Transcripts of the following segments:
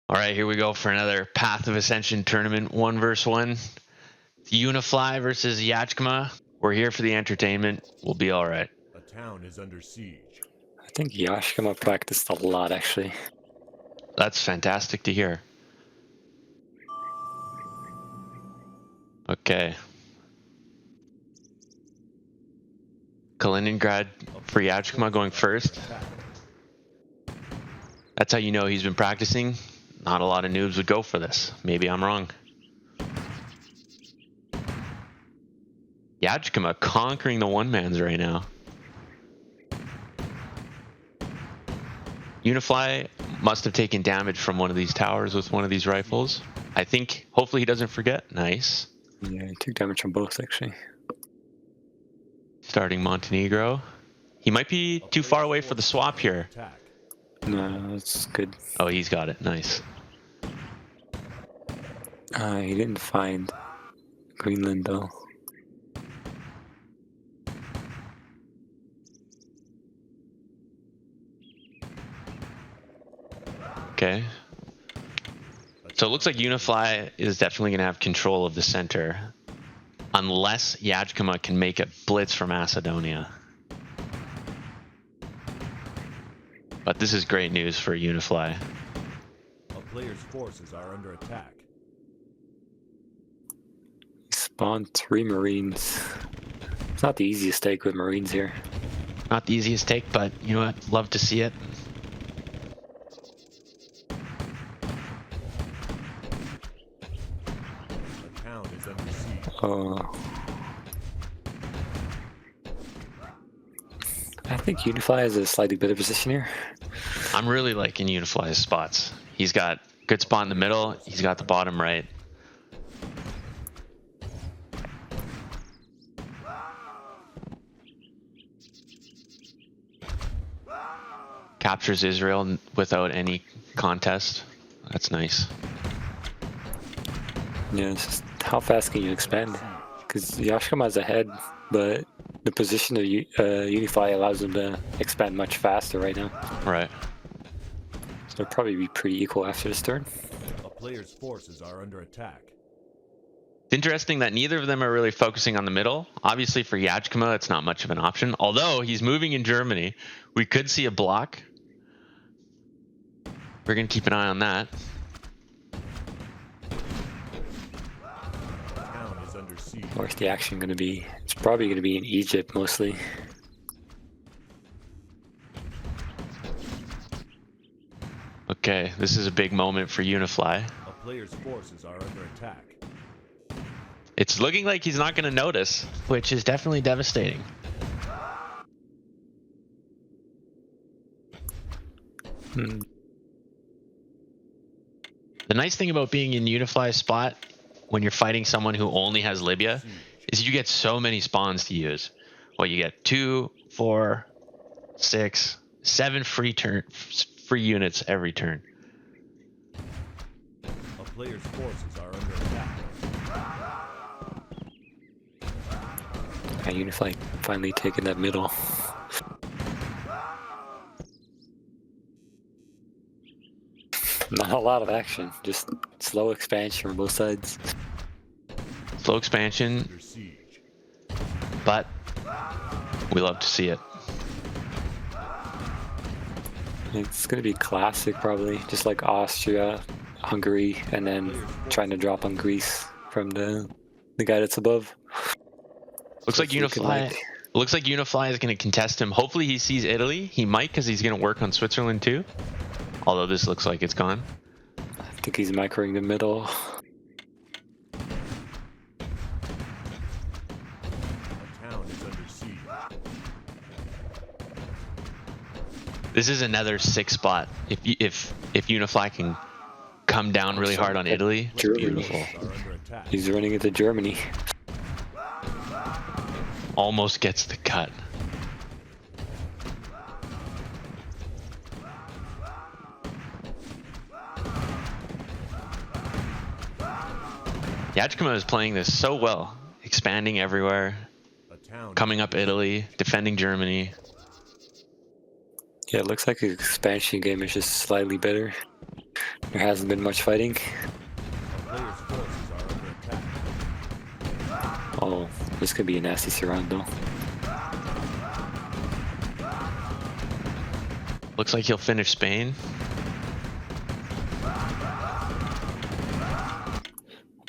All right, here we go for another Path of Ascension tournament, 1v1. Unifly versus Yajkma. We're here for the entertainment. We'll be all right. A town is under siege. I think Yajkma practiced a lot, actually. That's fantastic to hear. Okay. Kaliningrad for Yajkma going first. That's how you know he's been practicing. Not a lot of noobs would go for this. Maybe I'm wrong. Yajkma conquering the one-mans right now. Unifly must have taken damage from one of these towers with one of these rifles. I think, hopefully he doesn't forget. Nice. Yeah, he took damage from both, actually. Starting Montenegro. He might be too far away for the swap here. No, that's good. Oh, he's got it. Nice. He didn't find Greenland, though. Okay. So it looks like Unifly is definitely going to have control of the center. Unless Yajkma can make a blitz for Macedonia. But this is great news for Unifly. A player's forces are under attack. He spawned 3 Marines. It's not the easiest take with Marines here. Not the easiest take, but you know what? Love to see it. A town is under siege. Oh. I think Unifly has a slightly better position here. I'm really liking Unifly's spots. He's got good spot in the middle. He's got the bottom right. Captures Israel without any contest. That's nice. Yeah, it's just how fast can you expand? Because Yajkma's ahead, but the position of Unify allows them to expand much faster right now. Right. So they'll probably be pretty equal after this turn. A player's forces are under attack. It's interesting that neither of them are really focusing on the middle. Obviously for Yajkma, it's not much of an option. Although he's moving in Germany, we could see a block. We're going to keep an eye on that. A town is under siege. Where's the action going to be? It's probably going to be in Egypt mostly. Okay, this is a big moment for Unifly. A player's forces are under attack. It's looking like he's not going to notice, which is definitely devastating. The nice thing about being in Unifly's spot when you're fighting someone who only has Libya is you get so many spawns to use. Well, you get 2, 4, 6, 7 free units every turn. A player's forces are under attack. And Unify finally taking that middle. Not a lot of action, just slow expansion from both sides. Slow expansion, Under siege. but we love to see it. It's going to be classic probably, just like Austria, Hungary, and then trying to drop on Greece from the guy that's above. Looks like Unifly. Looks like Unifly is going to contest him. Hopefully he sees Italy. He might, because he's going to work on Switzerland too. Although this looks like it's gone. I think he's microing the middle. A town is under siege. This is another 6 spot. If Unifly can come down really hard on Italy, it's Germany. beautiful. Are under attack. He's running into Germany. Almost gets the cut. Yajkma is playing this so well, expanding everywhere, A town coming up Italy, defending Germany. Yeah, it looks like his expansion game is just slightly better. There hasn't been much fighting. A player's forces are under attack. Oh, this could be a nasty surround though. Looks like he'll finish Spain.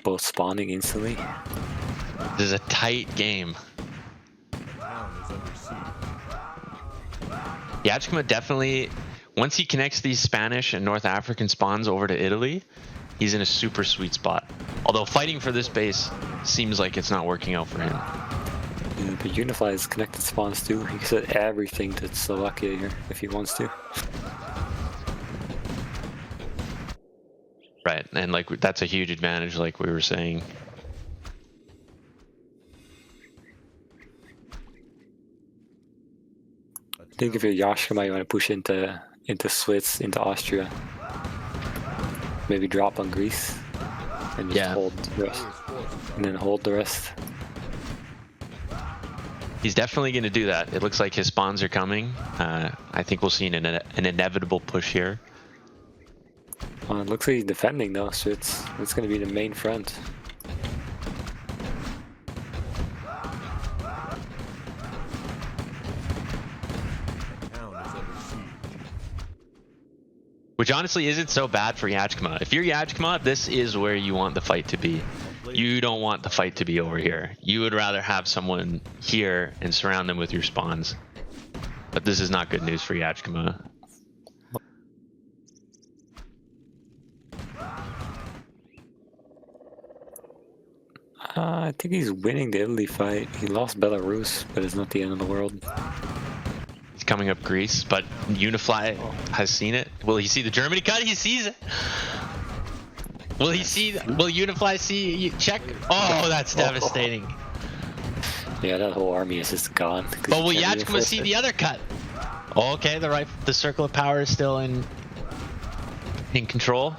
Both spawning instantly. This is a tight game. The town is under siege. Yajkma definitely, once he connects these Spanish and North African spawns over to Italy, he's in a super sweet spot. Although fighting for this base seems like it's not working out for him. Yeah, but Unifly has connected spawns too. He can set everything to Slovakia here if he wants to. Right, and like that's a huge advantage, like we were saying. I think if you're Yajkma, you want to push into Swiss, into Austria. Maybe drop on Greece and just hold the rest. And then hold the rest. He's definitely going to do that. It looks like his spawns are coming. I think we'll see an inevitable push here. It looks like he's defending though, so it's going to be the main front. The town is under siege. Which honestly isn't so bad for Yajkma. If you're Yajkma, this is where you want the fight to be. You don't want the fight to be over here. You would rather have someone here and surround them with your spawns. But this is not good news for Yajkma. I think he's winning the Italy fight. He lost Belarus, but it's not the end of the world. He's coming up Greece, but Unifly has seen it. Will he see the Germany cut? He sees it. Will he see? Will Unifly see? Check. Oh, that's devastating. Yeah, that whole army is just gone. But will Yajkma see the other cut? Oh, okay, the circle of power is still in control.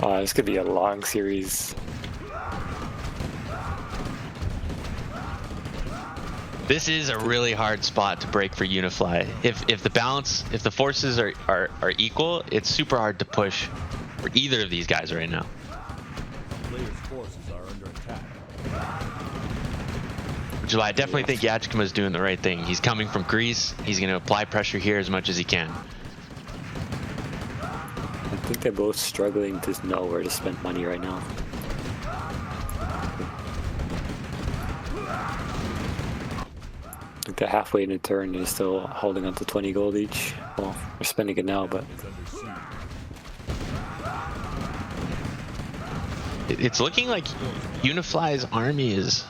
This could be a long series. This is a really hard spot to break for Unifly. If the balance, if the forces are equal, it's super hard to push for either of these guys right now. Player's forces are under attack. Which is why I definitely think Yajkma is doing the right thing. He's coming from Greece. He's going to apply pressure here as much as he can. I think they're both struggling to know where to spend money right now. I think they're halfway in a turn and they're still holding on to 20 gold each. Well, they're spending it now, but Is under siege. It's looking like Unifly's armies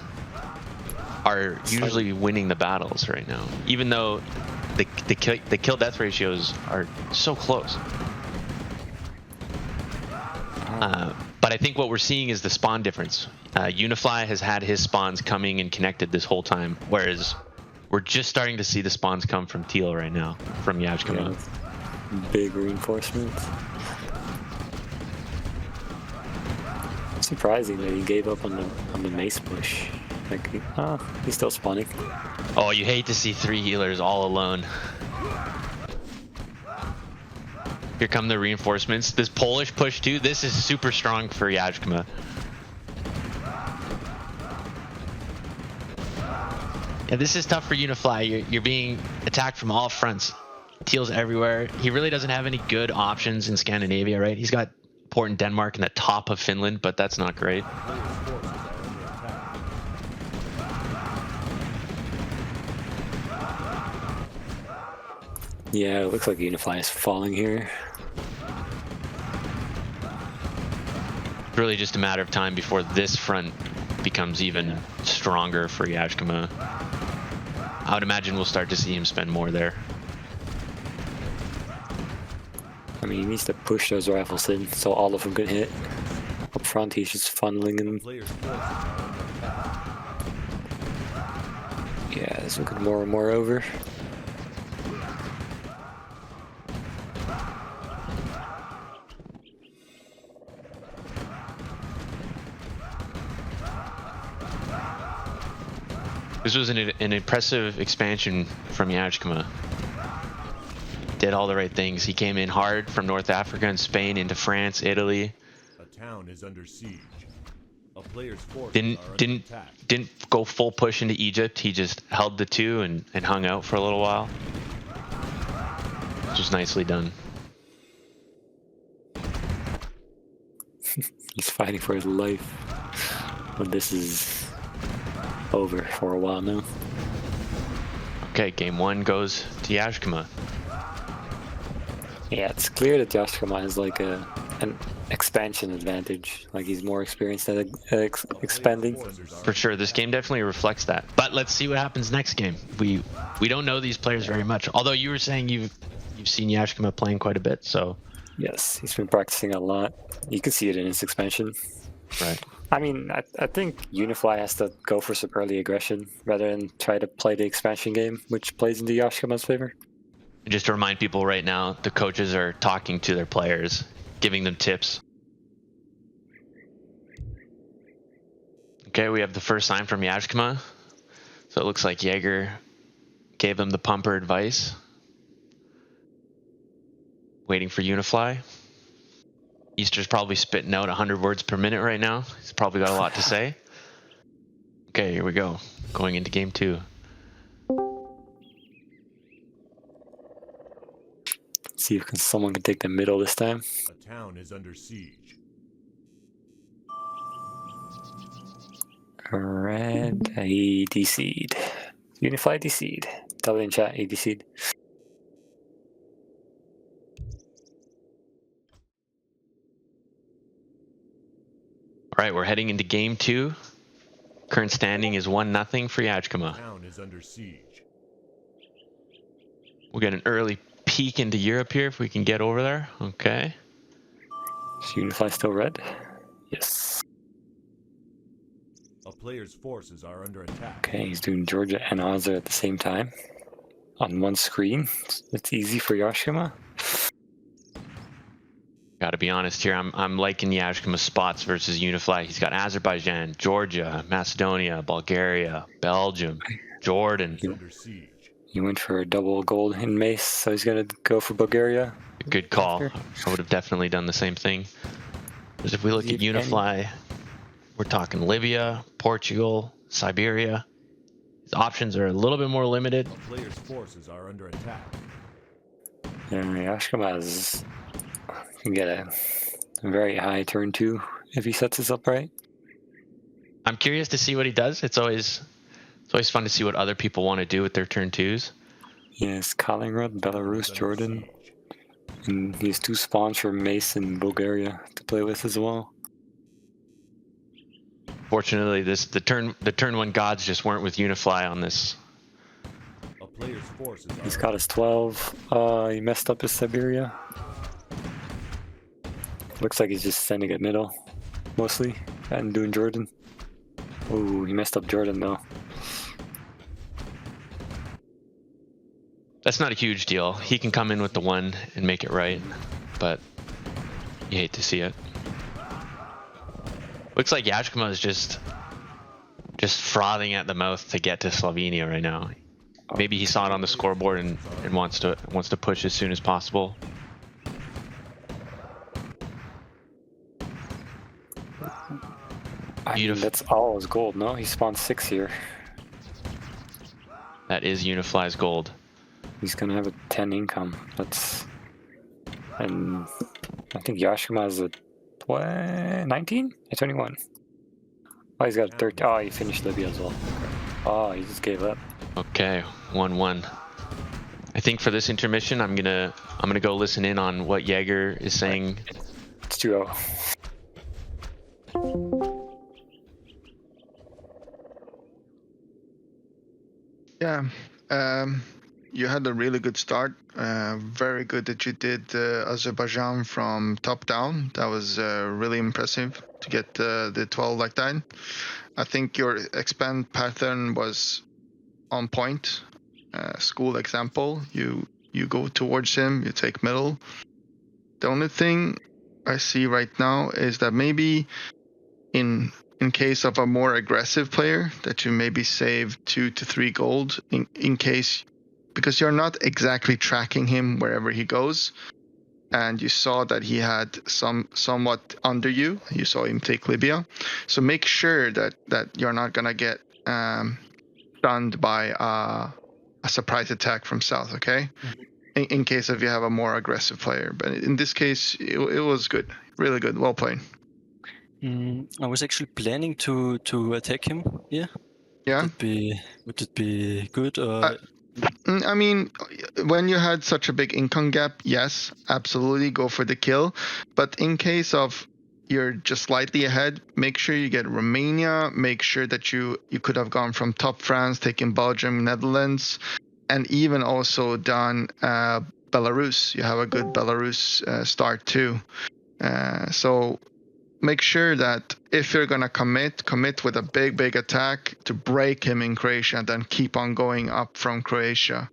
are usually winning the battles right now, even though the kill death ratios are so close. But I think what we're seeing is the spawn difference. Unifly has had his spawns coming and connected this whole time, whereas we're just starting to see the spawns come from Teal right now, from Yajkma. yeah, big reinforcements. Surprising that he gave up on the mace push. Like, he's still spawning. Oh, you hate to see 3 healers all alone. Here come the reinforcements. This Polish push too. This is super strong for Yajkma. Yeah, this is tough for Unifly. You're being attacked from all fronts. Teal's everywhere. He really doesn't have any good options in Scandinavia, right? He's got port in Denmark and the top of Finland, but that's not great. Player's forces are under attack. Yeah, it looks like Unifly is falling here. It's really just a matter of time before this front becomes even stronger for Yajkma. I would imagine we'll start to see him spend more there. I mean, he needs to push those rifles in so all of them can hit. Up front, he's just funneling in. Player's forces are under attack. Yeah, this looking more and more over. This was an impressive expansion from Yajkma. did all the right things. He came in hard from North Africa and Spain into France, Italy. A town is under siege. A player's forces Didn't are under didn't attack. didn't go full push into Egypt. He just held the 2 and hung out for a little while. Which was nicely done. He's fighting for his life. But this is over for a while now. Okay, game 1 goes to Yajkma. Yeah, it's clear that Yajkma has like an expansion advantage. Like he's more experienced at expanding. For sure, this game definitely reflects that. But let's see what happens next game. We don't know these players very much. Although you were saying you've seen Yajkma playing quite a bit, so Yes, he's been practicing a lot. You can see it in his expansion. right. I mean, I think Unifly has to go for some early aggression rather than try to play the expansion game, which plays into Yajkma's favor. And just to remind people right now, the coaches are talking to their players, giving them tips. Okay, we have the first sign from Yajkma. So it looks like Jaeger gave him the pumper advice. Waiting for Unifly. Easter's probably spitting out 100 words per minute right now. He's probably got a lot to say. Okay, here we go. Going into game 2. See if someone can take the middle this time. A town is under siege. Red, he DC'd. Unifly DC'd. Tell it in chat, he DC'd. All right, we're heading into game 2. Current standing is 1-0 for Yajkma. Town is under siege. We'll get an early peek into Europe here if we can get over there. Okay. Is Unifly still red? Yes. A player's forces are under attack. Okay, he's doing Georgia and Azza at the same time. On one screen. It's easy for Yajkma. Gotta be honest here, I'm liking Yajkma's spots versus Unifly. He's got Azerbaijan, Georgia, Macedonia, Bulgaria, Belgium, Jordan. Under siege. He went for a double gold in Mace, so he's gonna go for Bulgaria. Good call. I would have definitely done the same thing. Because if we look at Unifly, we're talking Libya, Portugal, Siberia. His options are a little bit more limited. A player's forces are under attack. Yeah, Yajkma can get a very high turn 2 if he sets this up right. I'm curious to see what he does. It's always fun to see what other people want to do with their turn 2s. Yes, Kaliningrad, Belarus, Jordan. And he has 2 spawns for Mace and Bulgaria to play with as well. Fortunately, the turn 1 gods just weren't with Unifly on this. A player's forces are He's got his 12. He messed up his Siberia. Looks like he's just sending it middle, mostly, and doing Jordan. Ooh, he messed up Jordan though. That's not a huge deal. He can come in with the 1 and make it right, but you hate to see it. Looks like Yajkma is just frothing at the mouth to get to Slovenia right now. Maybe he saw it on the scoreboard and wants to push as soon as possible. I mean, that's all his gold, no? He spawned 6 here. That is Unifly's gold. He's gonna have a 10 income. And I think Yajkma has a 19? A 21. Oh, he's got a 13. Oh, he finished Libya as well. Oh, he just gave up. Okay, 1-1. I think for this intermission, I'm gonna go listen in on what Jaeger is saying. It's 2-0. Yeah, you had a really good start. Very good that you did Azerbaijan from top down. That was really impressive to get the 12 like that. I think your expand pattern was on point. School example, you go towards him, you take middle. The only thing I see right now is that maybe in case of a more aggressive player, that you maybe save 2 to 3 gold in case because you're not exactly tracking him wherever he goes, and you saw that he had somewhat under you. You saw him take Libya, so make sure that you're not gonna get stunned by a surprise attack from south. Okay, in case if you have a more aggressive player. But in this case, it was good, really good, well played. I was actually planning to attack him. Yeah. Yeah. Would it be good? I mean, when you had such a big income gap, yes, absolutely go for the kill. But in case of you're just slightly ahead, make sure you get Romania. Make sure that you could have gone from top France, taking Belgium, Netherlands, and even also done Belarus. You have a good Belarus start too. So make sure that if you're gonna commit with a big attack to break him in Croatia, and then keep on going up from Croatia.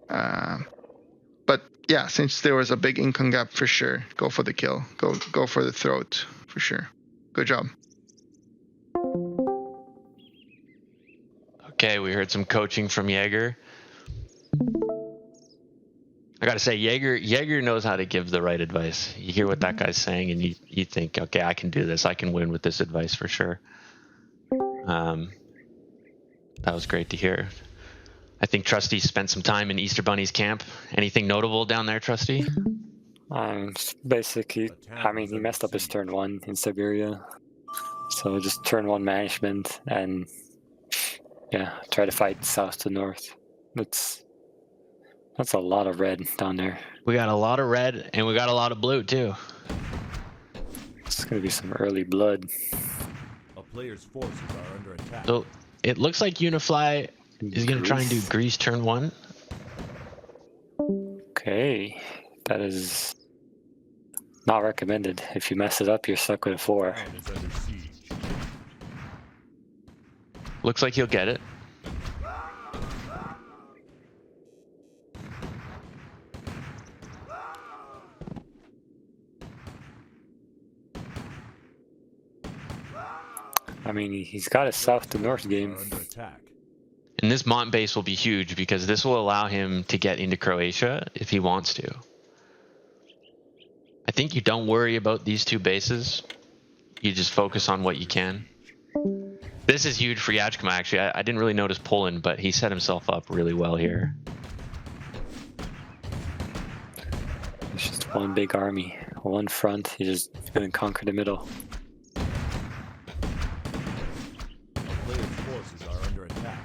But yeah, since there was a big income gap, for sure, go for the kill. Go for the throat for sure. Good job. Okay, we heard some coaching from Jaeger. I gotta say, Jaeger knows how to give the right advice. You hear what that guy's saying, and you think, okay, I can do this. I can win with this advice for sure. That was great to hear. I think Trusty spent some time in Easter Bunny's camp. Anything notable down there, Trusty? Basically, I mean, he messed up his turn 1 in Siberia. So just turn 1 management and yeah, try to fight south to north. That's a lot of red down there. We got a lot of red, and we got a lot of blue too. It's gonna be some early blood. A player's forces are under attack. So it looks like Unifly is gonna try and do Greece turn 1. Okay, that is not recommended. If you mess it up, you're stuck with a 4. Town is under siege. Looks like he'll get it. I mean, he's got a south to north game. Are under attack. And this Mont base will be huge because this will allow him to get into Croatia if he wants to. I think you don't worry about these 2 bases. You just focus on what you can. This is huge for Yajkma, actually. I didn't really notice Poland, but he set himself up really well here. It's just one big army, one front. He's just gonna conquer the middle. Player's forces are under attack.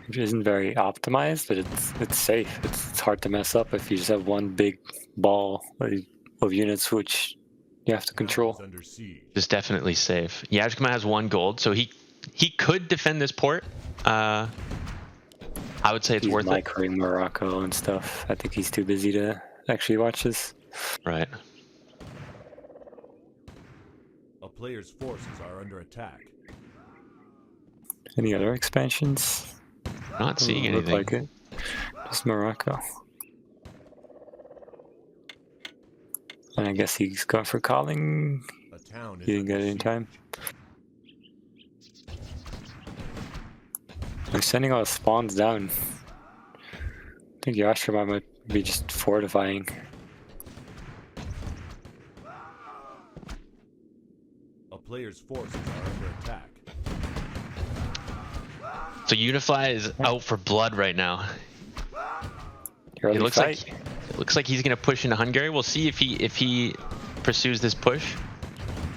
It isn't very optimized, but it's safe. It's hard to mess up if you just have one big ball of units which you have to control. Town is under siege. It's definitely safe. Yajkma has 1 gold, so he could defend this port. I would say it's He's worth it. microing Morocco and stuff. I think he's too busy to actually watch this. Right. A player's forces are under attack. Any other expansions? Not seeing Doesn't look anything. like it. Just Morocco. And I guess he's going for calling. A town is He didn't get under it in siege. time. They're sending all the spawns down. I think Yajkma might be just fortifying. A player's forces are under attack. So Unifly is out for blood right now. Early It looks fight. like he's gonna push into Hungary. We'll see if he pursues this push.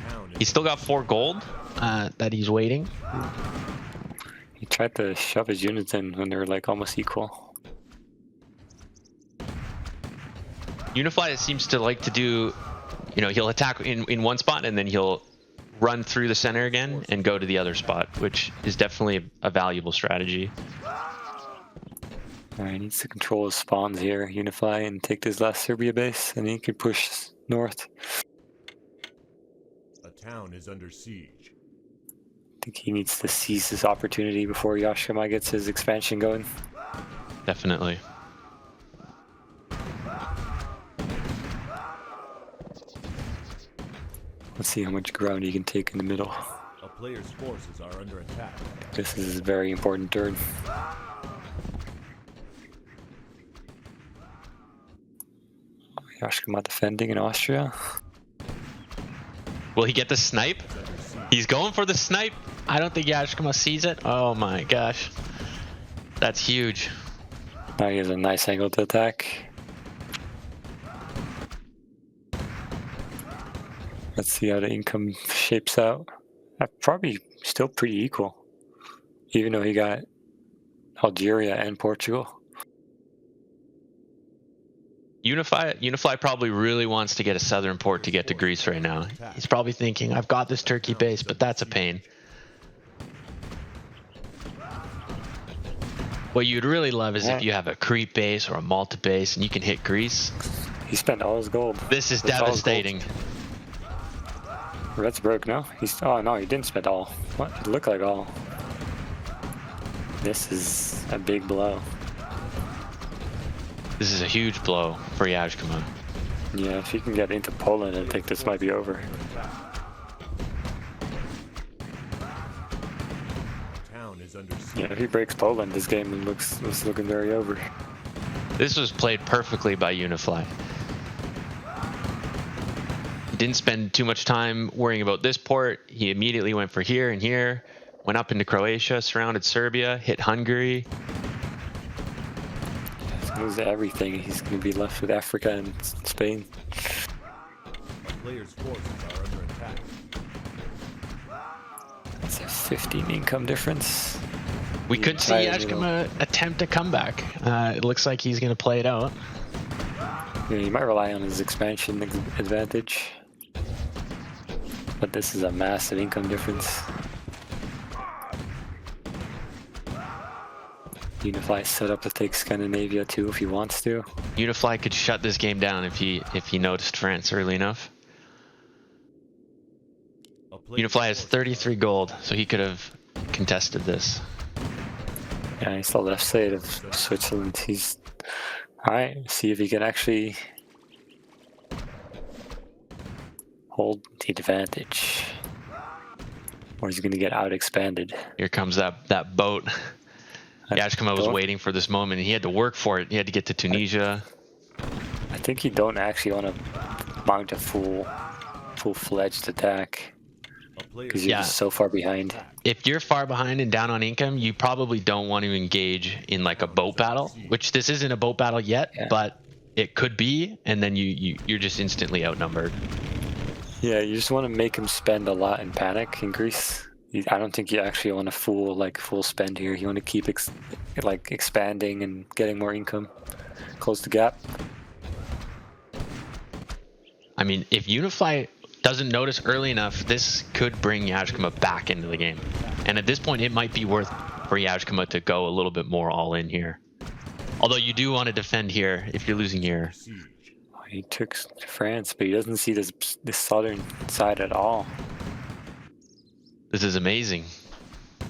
Town is He's still got 4 gold that he's waiting. He tried to shove his units in when they were like almost equal. Unifly seems to like to do, he'll attack in one spot and then he'll run through the center again and go to the other spot, which is definitely a valuable strategy. Alright, he needs to control his spawns here, Unify, and take this last Serbia base, and he can push north. a town is under siege. I think he needs to seize this opportunity before Yajkma gets his expansion going. Definitely. Let's see how much ground he can take in the middle. A player's forces are under attack. This is a very important turn. Yajkma defending in Austria. Will he get the snipe? He's going for the snipe. I don't think Yajkma sees it. Oh my gosh. That's huge. Now he has a nice angle to attack. Let's see how the income shapes out. Probably still pretty equal, even though he got Algeria and Portugal. Unifly probably really wants to get a southern port to get to Greece right now. He's probably thinking, I've got this Turkey base, but that's a pain. What you'd really love is if you have a Crete base or a Malta base and you can hit Greece. He spent all his gold. This is That's all his gold. devastating. Red's broke now. Oh no, he didn't spend all. What? It looked like all. This is a big blow. This is a huge blow for Yajkma. Yeah, if he can get into Poland, I think this might be over. Town is under siege. Yeah, if he breaks Poland, this game looks looking very over. This was played perfectly by Unifly. He didn't spend too much time worrying about this port. He immediately went for here and here, went up into Croatia, surrounded Serbia, hit Hungary. He's gonna lose everything. He's gonna be left with Africa and Spain. A player's forces are under attack. That's a 15 income difference. We could see Yajkma attempt a comeback. It looks like he's going to play it out. Yeah, he might rely on his expansion advantage. But this is a massive income difference. Unifly is set up to take Scandinavia too if he wants to. Unifly could shut this game down if he noticed France early enough. Unifly has 33 gold, so he could have contested this. Yeah, he's the left side of Switzerland. He's alright. See if he can actually hold the advantage, or he's going to get out expanded. Here comes that boat. Yajkma was waiting for this moment, and he had to work for it. He had to get to Tunisia. I think you don't actually want to mount a full-fledged attack because you're just so far behind. If you're far behind and down on income, you probably don't want to engage in like a boat battle, which this isn't a boat battle yet, but it could be, and then you're just instantly outnumbered. Yeah, you just want to make him spend a lot in panic in Greece. I don't think you actually want a full spend here. You want to keep expanding and getting more income, close the gap. I mean, if Unifly doesn't notice early enough, this could bring Yajkma back into the game. And at this point, it might be worth for Yajkma to go a little bit more all in here. Although you do want to defend here if you're losing here. He took France, but he doesn't see this southern side at all. This is amazing. I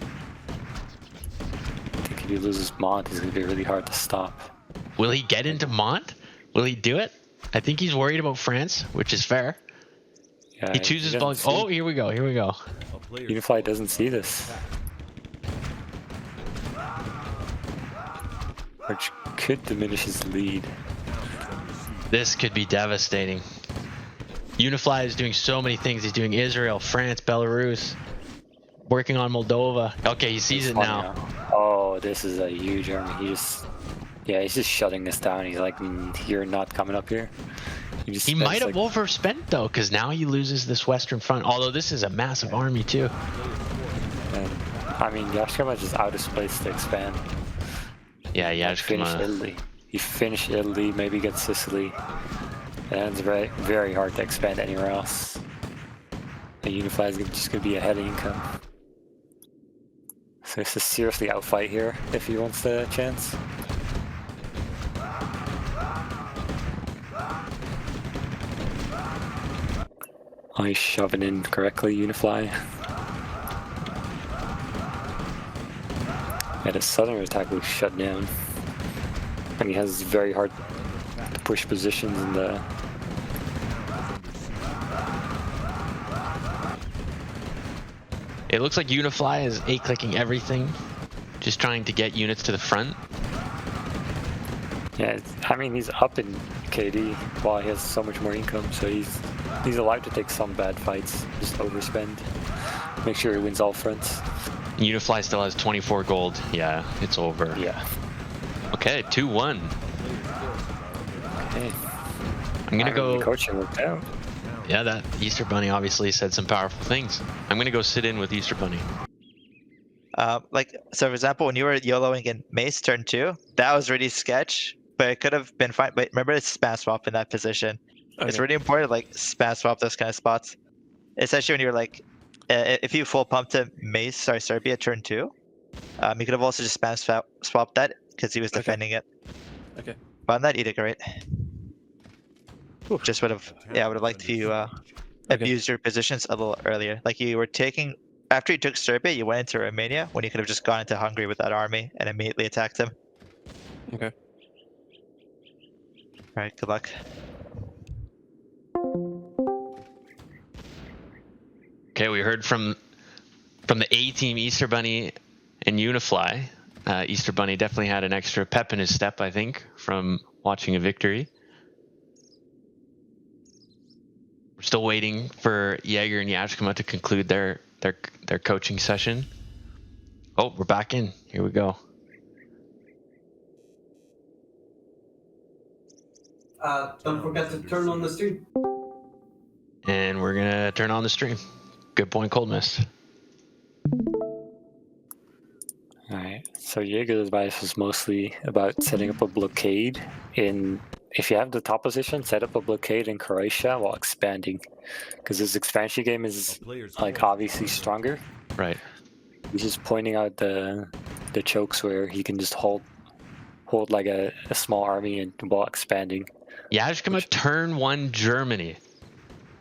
think if he loses Mont, he's going to be really hard to stop. Will he get into Mont? Will he do it? I think he's worried about France, which is fair. Yeah, he chooses Bulgaria. Oh, here we go. Here we go. Unifly doesn't see this, which could diminish his lead. This could be devastating. Unifly is doing so many things. He's doing Israel, France, Belarus, working on Moldova. Okay, he sees it now. Oh, this is a huge army. He's just shutting this down. He's like, you're not coming up here. He might have overspent though, because now he loses this Western Front. Although this is a massive army too. And, I mean, Yajkma is just out of place to expand. Yeah, Finish Italy. He finished Italy, maybe get Sicily. And it's very, very hard to expand anywhere else. And Unifly is just going to be ahead of income. So it's a seriously outfight here if he wants the chance. Oh, he's shoving in correctly, Unifly. Yeah, the southern attack was shut down. And he has very hard to push positions in the... It looks like Unifly is A-clicking everything, just trying to get units to the front. Yeah, I mean, he's up in KD while he has so much more income, so he's allowed to take some bad fights, just overspend, make sure he wins all fronts. Unifly still has 24 gold. Yeah, it's over. Yeah. Okay, 2-1. Okay. I'm gonna go. The coaching worked out. Yeah, that Easter Bunny obviously said some powerful things. I'm gonna go sit in with Easter Bunny. Like, so for example, when you were YOLOing in Mace turn 2, that was really sketch, but it could have been fine. But remember, it's spam swap in that position. It's Okay. really important, like, spam swap those kind of spots. Especially when you're like, if you full pump to Mace, sorry, Serbia turn 2, you could have also just spam swap that because he was defending it. Okay. But on that edict, right? Just would have, yeah, I would have liked if you abused your positions a little earlier. Like you were taking, after you took Serbia, you went into Romania when you could have just gone into Hungary with that army and immediately attacked him. Okay. Alright, good luck. Okay, we heard from the A team, Easter Bunny and Unifly. Easter Bunny definitely had an extra pep in his step, I think, from watching a victory. We're still waiting for Jaeger and Yajkma to conclude their coaching session. Oh, we're back in. Here we go. Don't forget to turn on the stream. And we're gonna turn on the stream. Good point, Cold Mist. Alright, so Jaeger's advice was mostly about setting up a blockade in, if you have the top position, set up a blockade in Croatia while expanding. Because this expansion game is like obviously stronger. Right. He's just pointing out the chokes where he can just hold like a small army and while expanding. Yajkma turn 1 Germany.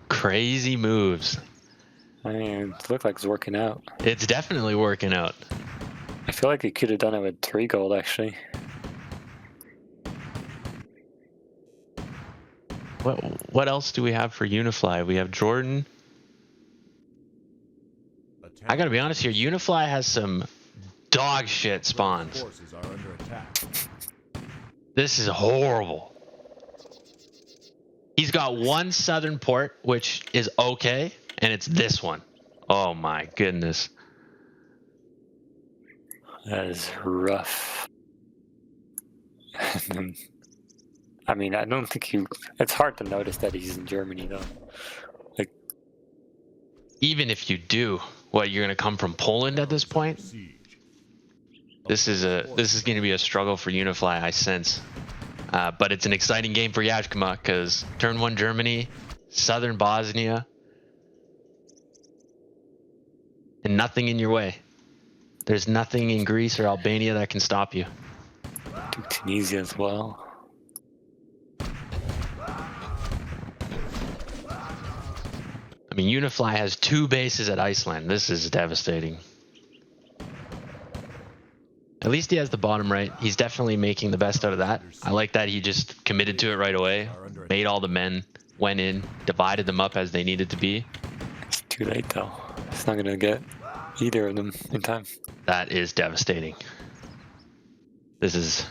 Crazy moves. I mean, it looked like it's working out. It's definitely working out. I feel like he could have done it with 3 gold actually. What else do we have for Unifly? We have Jordan. I gotta be honest here, Unifly has some dog shit spawns. Forces are under attack. This is horrible. He's got one southern port, which is okay, and it's this one. Oh my goodness. That is rough. I mean, I don't think it's hard to notice that he's in Germany though. Like, Even if you do, what, you're gonna come from Poland at this point? This is gonna be a struggle for Unifly, I sense. But it's an exciting game for Yajkma because turn 1 Germany, southern Bosnia, and nothing in your way. There's nothing in Greece or Albania that can stop you. to Tunisia as well. I mean, Unifly has 2 bases at Iceland. This is devastating. At least he has the bottom right. He's definitely making the best out of that. I like that he just committed to it right away, made all the men, went in, divided them up as they needed to be. It's too late though. It's not gonna get either of them in time. That is devastating. This is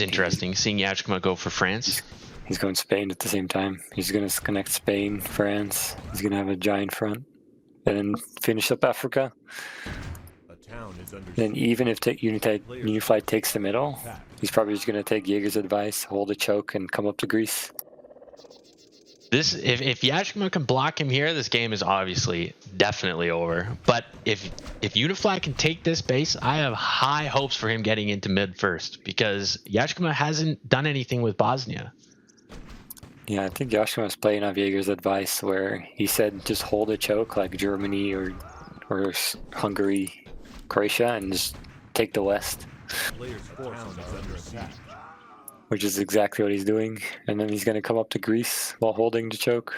interesting, seeing Yajkma go for France. He's going Spain at the same time. He's gonna connect Spain, France. He's gonna have a giant front. And then finish up Africa. A town is under Then even if Unifly takes the middle, he's probably just gonna take Jaeger's advice, hold a choke, and come up to Greece. This, if Yajkma can block him here, this game is obviously definitely over. But if Unifly can take this base, I have high hopes for him getting into mid first because Yajkma hasn't done anything with Bosnia. Yeah, I think Joshua was playing off Jaeger's advice where he said just hold a choke like Germany or Hungary, Croatia, and just take the West. player's forces are under attack. Which is exactly what he's doing. And then he's going to come up to Greece while holding the choke.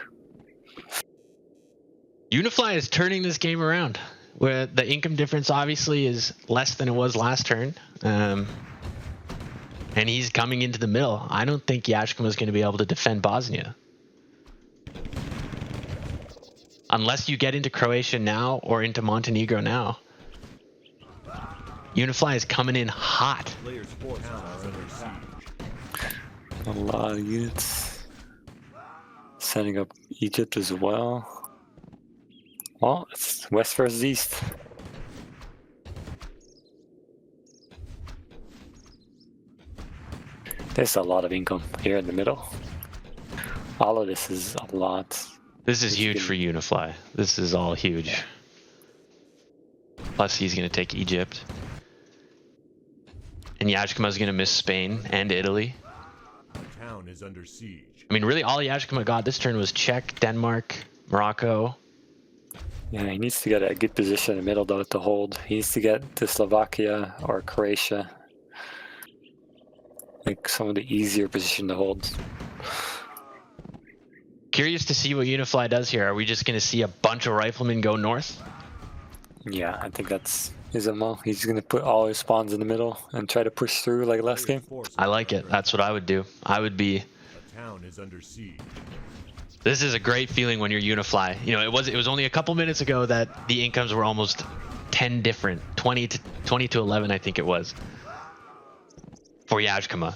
Unifly is turning this game around, where the income difference obviously is less than it was last turn. And he's coming into the middle. I don't think Yajkma is going to be able to defend Bosnia. Unless you get into Croatia now or into Montenegro now. Unifly is coming in hot. Players' forces are under siege. A lot of units. Setting up Egypt as well. Well, it's west versus east. There's a lot of income here in the middle. All of this is a lot. This is huge for Unifly. This is all huge. Plus, he's going to take Egypt. And Yajkma's going to miss Spain and Italy. The town is under siege. I mean, really, all Yajkma got this turn was Czech, Denmark, Morocco. Yeah, he needs to get a good position in the middle though to hold. He needs to get to Slovakia or Croatia. Like some of the easier position to hold. Curious to see what Unifly does here. Are we just going to see a bunch of riflemen go north? Yeah, I think that's his MO. He's going to put all his spawns in the middle and try to push through like last game. I like it. That's what I would do. I would be... The town is under siege. This is a great feeling when you're Unifly. You know, it was only a couple minutes ago that the incomes were almost 10 different. 20 to 11, I think it was. For Yajkma.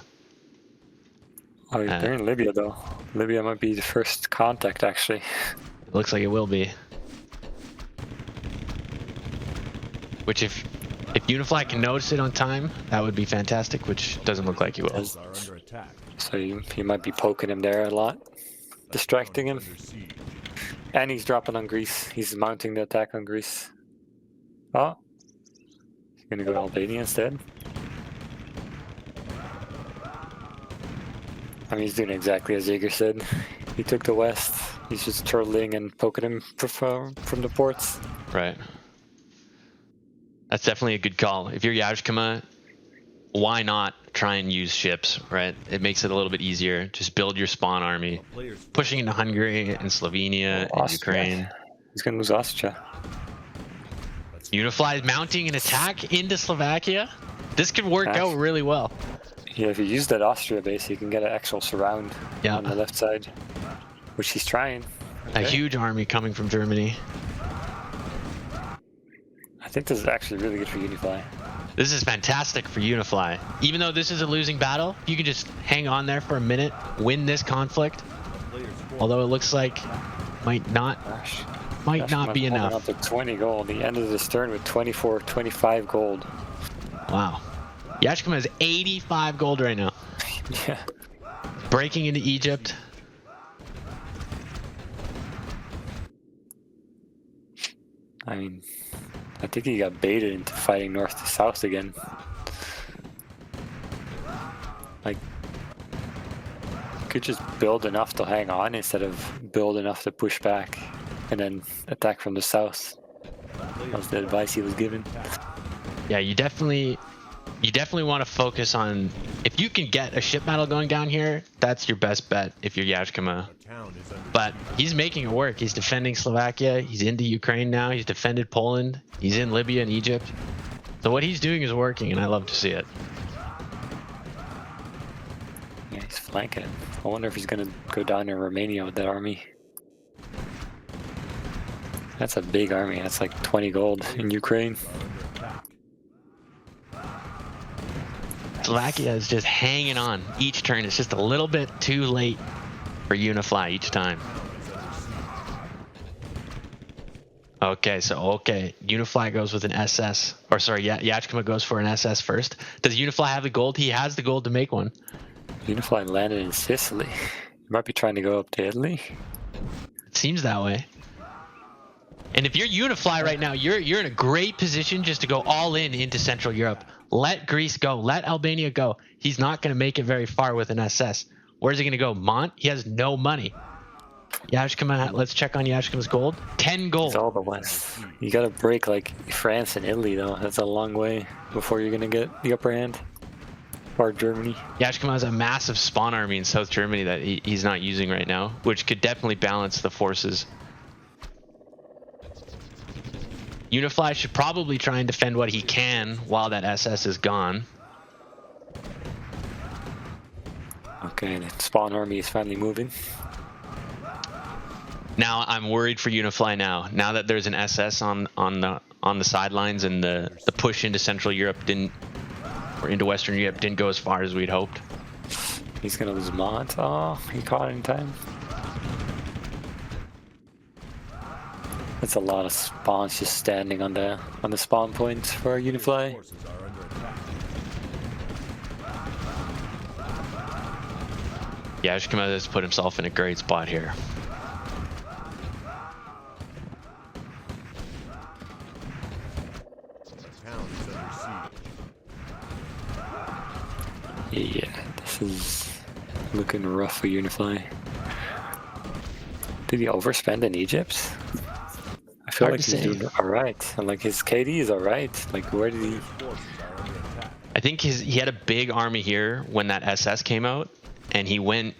Oh, they're in Libya though. Libya might be the first contact actually. It looks like it will be. Which if Unifly can notice it on time, that would be fantastic, which doesn't look like he will. Forces are under attack. So you might be poking him there a lot. Distracting him. Under siege. And he's dropping on Greece. He's mounting the attack on Greece. Oh. He's gonna go to Albania instead. I mean, he's doing exactly as Jaeger said. He took the west. He's just turtling and poking him from the ports. Right. That's definitely a good call. If you're Yajkma, why not try and use ships, right? It makes it a little bit easier. Just build your spawn army. Pushing into Hungary and Slovenia and Ukraine. He's gonna lose Austria. Unifly is mounting an attack into Slovakia. This could work out really well. Yeah, if you use that Austria base, you can get an actual surround on the left side, which he's trying. A huge army coming from Germany. I think this is actually really good for Unifly. This is fantastic for Unifly. Even though this is a losing battle, you can just hang on there for a minute, win this conflict. Although it looks like might not be enough. Up to 20 gold. He ended this turn with 25 gold. Wow. Yajkma has 85 gold right now. Yeah. Breaking into Egypt. I mean, I think he got baited into fighting north to south again. Like, could just build enough to hang on instead of build enough to push back and then attack from the south. That was the advice he was given. Yeah, you definitely want to focus on, if you can get a ship battle going down here, that's your best bet if you're Yajkma. But he's making it work. He's defending Slovakia. He's into Ukraine now. He's defended Poland. He's in Libya and Egypt. So what he's doing is working, and I love to see it. Yeah, he's flanking. I wonder if he's going to go down to Romania with that army. That's a big army. That's like 20 gold in Ukraine. Slovakia is just hanging on each turn. It's just a little bit too late for Unifly each time. Okay, Unifly goes with an SS. Or sorry, Yajkma goes for an SS first. Does Unifly have the gold? He has the gold to make one. Unifly landed in Sicily. He might be trying to go up to Italy. It seems that way. And if you're Unifly right now, you're in a great position just to go all in into Central Europe. Let Greece go. Let Albania go. He's not going to make it very far with an SS. Where's he going to go? Mont? He has no money. Yajkma, let's check on Yajkma's gold. 10 gold. It's all the west. You got to break like France and Italy though. That's a long way before you're going to get the upper hand. Or Germany. Yajkma has a massive spawn army in South Germany that he's not using right now, which could definitely balance the forces. Unifly should probably try and defend what he can while that SS is gone. Okay, the spawn army is finally moving. Now I'm worried for Unifly now that there's an SS on the sidelines and the push into Central Europe or into Western Europe didn't go as far as we'd hoped. He's gonna lose Mod. Oh, he caught it in time. That's a lot of spawns just standing on the spawn point for Unifly. Forces are under attack. Yajkma has put himself in a great spot here. The town is under siege. Yeah, this is looking rough for Unifly. Did he overspend in Egypt? I feel Hard like to he's say. doing alright. And like his KD is alright. Like where did he... Forces are under attack. I think he had a big army here when that SS came out, and he went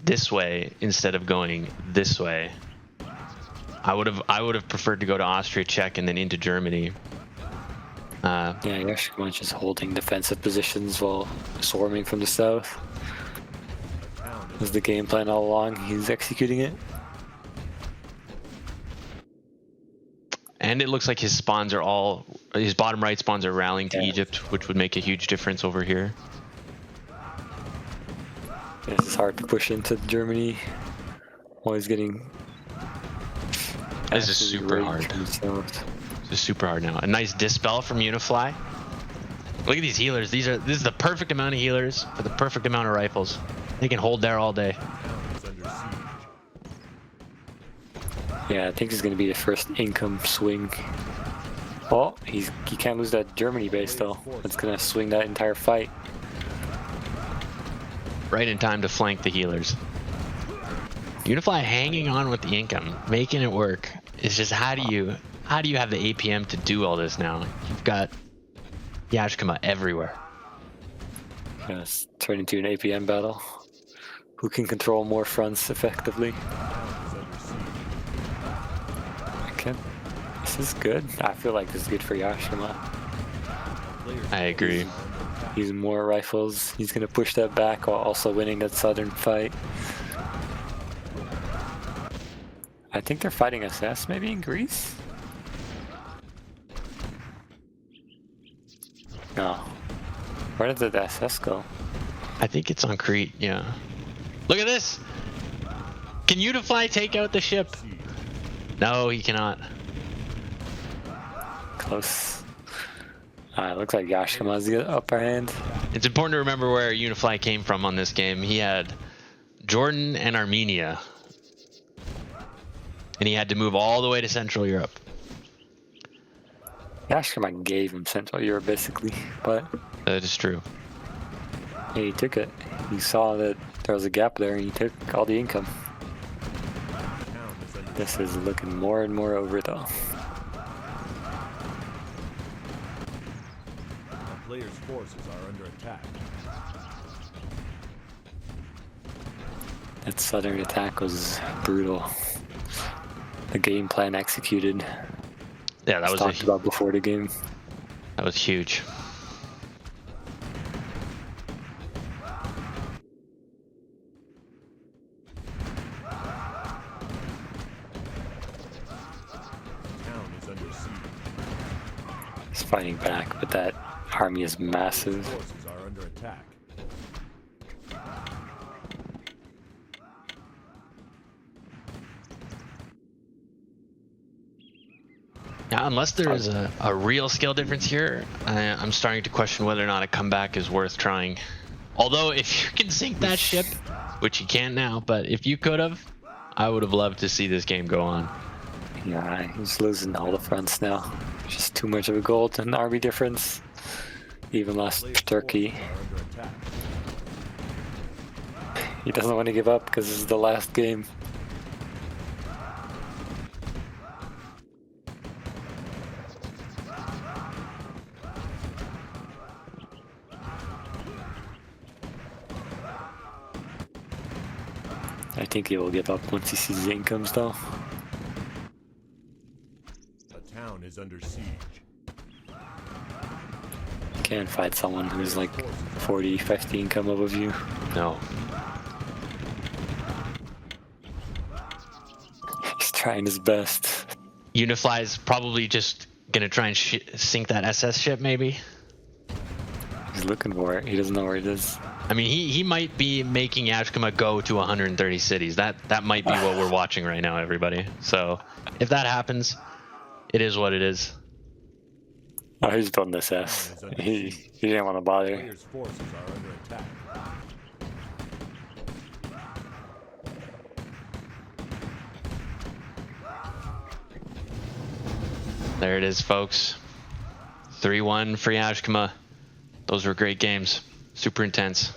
this way instead of going this way. I would have preferred to go to Austria, Czech, and then into Germany. Yeah, Yajkma just holding defensive positions while swarming from the south. Was the game plan all along. He's executing it. And it looks like his bottom right spawns are rallying to Yeah. Egypt, which would make a huge difference over here. This is hard to push into Germany. Always getting... This is super absolutely hard. raped from the south. This is super hard now. A nice dispel from Unifly. Look at these healers. This is the perfect amount of healers for the perfect amount of rifles. They can hold there all day. The town is under siege. Yeah, I think he's going to be the first income swing. Oh, he can't lose that Germany base though. That's going to swing that entire fight. Right in time to flank the healers. Unifly hanging on with the income, making it work. It's just how do you have the APM to do all this now? You've got Yajkma everywhere. Yeah, it's turned into an APM battle. Who can control more fronts effectively? Okay, this is good. I feel like this is good for Yajkma. I agree. Using more rifles. He's going to push that back while also winning that southern fight. I think they're fighting SS maybe in Greece? No. Where did the SS go? I think it's on Crete, yeah. Look at this! Can Unifly take out the ship? No, he cannot. Close. It looks like Yajkma's the upper hand. It's important to remember where Unifly came from on this game. He had Jordan and Armenia. And he had to move all the way to Central Europe. Yajkma gave him Central Europe basically, but That is true. yeah, he took it. He saw that there was a gap there and he took all the income. This is looking more and more over though. Our players' forces are under attack. That southern attack was brutal. The game plan executed. Yeah, that As was talked about before the game. that was huge. The town is under siege. He's fighting back, but that army is massive. Forces are under attack. Yeah, unless there is a real skill difference here, I'm starting to question whether or not a comeback is worth trying. Although, if you can sink that ship, which you can't now, but if you could have, I would have loved to see this game go on. Yeah, he's losing all the fronts now. Just too much of a gold and army difference. Even lost Turkey. Are under attack. He doesn't want to give up because this is the last game. I think he will give up once he sees the incomes though. The town is under siege. Can't fight someone who's like 40, 50 income above you. No. He's trying his best. Unifly is probably just gonna try and sink that SS ship, maybe. He's looking for it. He doesn't know where it is. I mean, he might be making Yajkma go to 130 cities. That might be what we're watching right now, everybody. So if that happens, it is what it is. Oh, he's done this S. He didn't want to bother. Players' forces are under attack. There it is, folks. 3-1 for Yajkma. Those were great games. Super intense.